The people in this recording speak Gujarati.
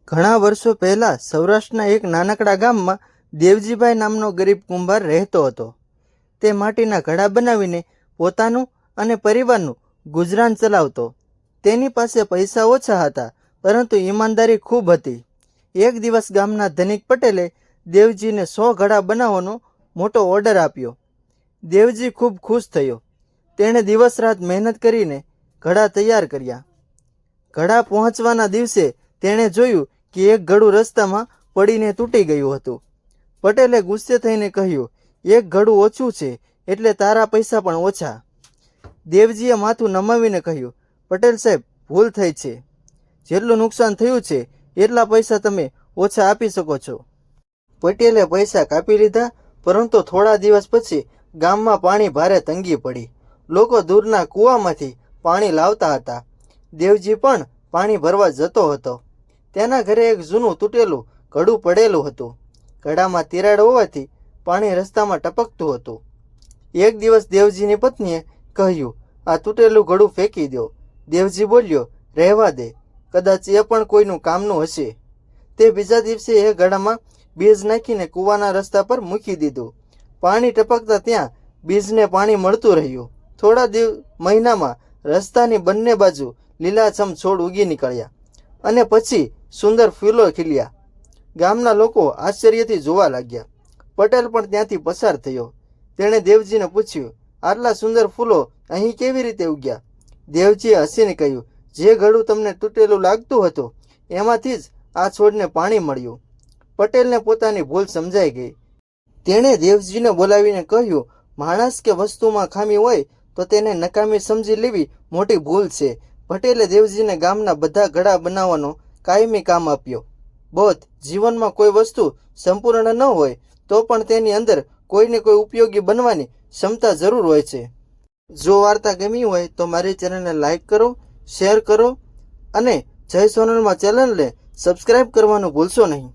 ઘણા વર્ષો પહેલાં સૌરાષ્ટ્રના એક નાનકડા ગામમાં દેવજીભાઈ નામનો ગરીબ કુંભાર રહેતો હતો. તે માટીના ઘડા બનાવીને પોતાનું અને પરિવારનું ગુજરાન ચલાવતો. તેની પાસે પૈસા ઓછા હતા, પરંતુ ઈમાનદારી ખૂબ હતી. એક દિવસ ગામના ધનિક પટેલે દેવજીને 100 ઘડા બનાવવાનો મોટો ઓર્ડર આપ્યો. દેવજી ખૂબ ખુશ થયો. તેણે દિવસ રાત મહેનત કરીને ઘડા તૈયાર કર્યા. ઘડા પહોંચવાના દિવસે તેણે જોયું કે એક ઘડું રસ્તામાં પડીને તૂટી ગયું હતું. પટેલે ગુસ્સે થઈને કહ્યું, એક ઘડું ઓછું છે એટલે તારા પૈસા પણ ઓછા. દેવજીએ માથું નમાવીને કહ્યું, પટેલ સાહેબ, ભૂલ થઈ છે. જેટલું નુકસાન થયું છે એટલા પૈસા તમે ઓછા આપી શકો છો. પટેલે પૈસા કાપી લીધા, પરંતુ થોડા દિવસ પછી ગામમાં પાણી ભારે તંગી પડી. લોકો દૂરના કૂવામાંથી પાણી લાવતા હતા. દેવજી પણ પાણી ભરવા જતો હતો. તેના ઘરે એક જૂનું તૂટેલું ઘડું પડેલું હતું. ઘડામાં તિરાડ હોવાથી પાણી રસ્તામાં ટપકતું હતું. એક દિવસ દેવજીની પત્નીએ કહ્યું, આ તૂટેલું ઘડું ફેંકી દો. દેવજી બોલ્યો, રહેવા દે, કદાચ એ પણ કોઈનું કામનું હશે. તે બીજા દિવસે એ ઘડામાં બીજ નાખીને કૂવાના રસ્તા પર મૂકી દીધું. પાણી ટપકતા ત્યાં બીજને પાણી મળતું રહ્યું. થોડા મહિનામાં રસ્તાની બંને બાજુ લીલાછમ છોડ ઉગી નીકળ્યા અને પછી સુંદર ફૂલો ખીલ્યા. ગામના લોકો આશ્ચર્યથી જોવા લાગ્યા. પટેલ પણ ત્યાંથી પસાર થયો. તેણે દેવજીને પૂછ્યું, આટલા સુંદર ફૂલો અહીં કેવી રીતે ઉગ્યા? દેવજીએ હસીને કહ્યું, જે ઘડું તમને તૂટેલું લાગતું હતું એમાંથી જ આ છોડને પાણી મળ્યું. પટેલને પોતાની ભૂલ સમજાઈ ગઈ. તેણે દેવજીને બોલાવીને કહ્યું, માણસ કે વસ્તુમાં ખામી હોય તો તેને નકામી સમજી લેવી મોટી ભૂલ છે. પટેલે દેવજીને ગામના બધા ઘડા બનાવવાનો કાયમી કામ આપ્યો. બોધ, જીવનમાં કોઈ વસ્તુ સંપૂર્ણ ન હોય તો પણ તેની અંદર કોઈને કોઈ ઉપયોગી બનવાની ક્ષમતા જરૂર હોય છે. જો વાર્તા ગમી હોય તો મારી ચેનલને લાઈક કરો, શેર કરો અને જય સોનલમાં ચેનલને સબસ્ક્રાઈબ કરવાનું ભૂલશો નહીં.